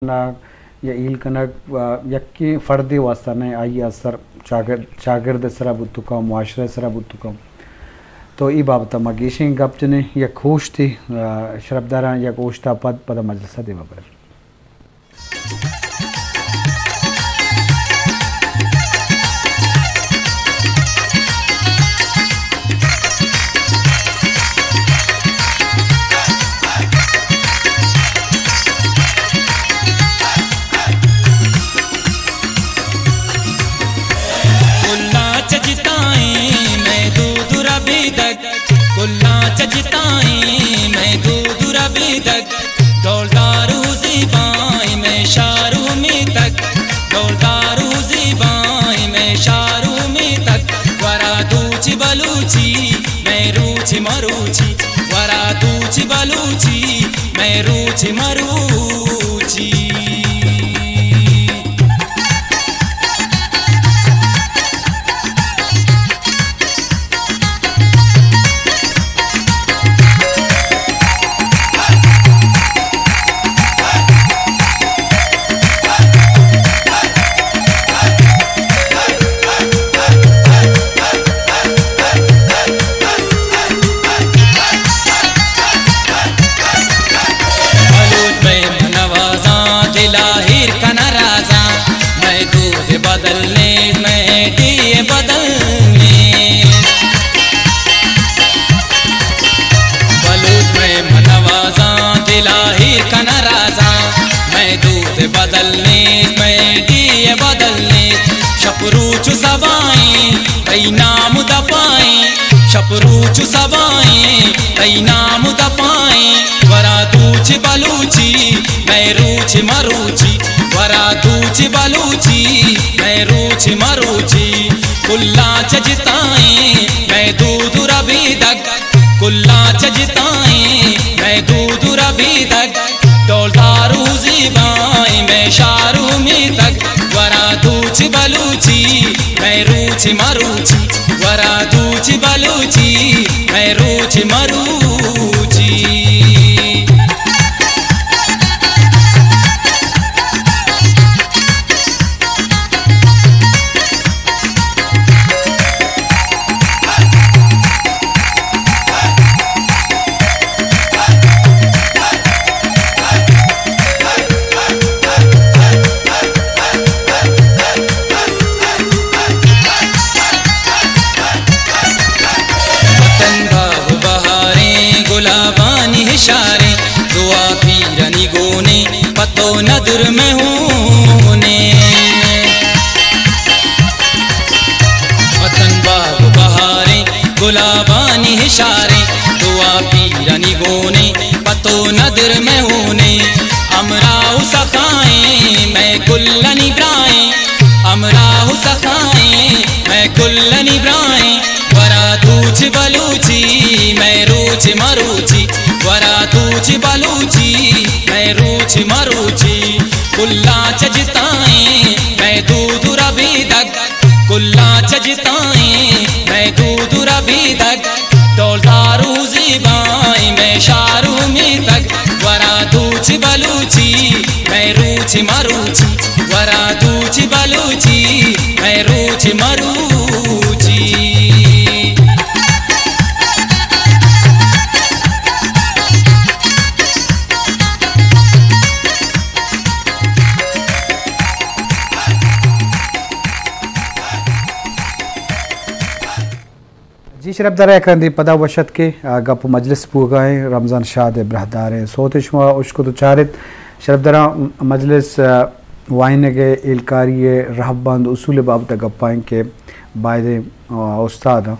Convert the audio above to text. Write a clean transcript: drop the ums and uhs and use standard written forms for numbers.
या ईल कनक यक्की फ़र्दी वास्ता ने आई असर शागिर्द सरा बुतुका मुआशरे सरा बुतुका तो ई बाबत मगीशिंग गप जने या खुश थी शरबदारा या कोश्ता पद पद मजलसा देवा पर मैं दूध रबी तक डोलदारू ज़िबाई में शारू में तक डोलदारू ज़िबाई में शारू में तक वरा दूची बलूची मैं रूची मरूची वरा दूची बलूची मैं रूची मरूची बदलने में दिए बदलने बलूच में मनवाजा दिलाहिर का नाराजा मैं दूध बदलने में दिए बदलने शपरूच सबाएं कई नाम दपाएं शपरूच सबाएं कई नाम दपाएं वरा दूच बलूची मैं रूच मरूची वरा दूच बलूची मैं रूची मरूची कुल्ला चजताएं मैं दूध रबी तक कुल्ला चजताएं मैं दूध रबी तक डोलदारू ज़िबाई मैं शारू में तक वरा दूच बलूची मैं रूची मरूची वरा दूच बलूची मैं रूची मरूची इशारे दुआ पीरनी गोने पतो नदर में होने वतन बाग बहारे गुलाबानी इशारे दुआ पीरनी गोने पतो नदर में होने अमराउ सखाएं मैं कुल्लनी ब्राएं अमराउ सखाएं मैं कुल्लनी ब्राएं वरा दूच बलूची मैं रूच मरूची वरा दूच बलूची मैं रूच मरूची कुल्ला चजताएं मैं दूध रबी तक कुल्ला चजताएं मैं दूध रबी तक डोलदारू ज़िबाई मैं शारू में तक वरा दूच बलूची मैं रूच मरूची वरा दूच बलूची मैं रूच मरूची जी शरबदारा एकंदी पदा वशत के गप मजलिस पूगाए रमज़ान शाद ब्रहदारे सोतशुआ उश्को तो चारित शरबदारा मजलिस वाइने के इलकारिये रहबंद उसूल बाबत गप्पाएं के बायदे उस्ताद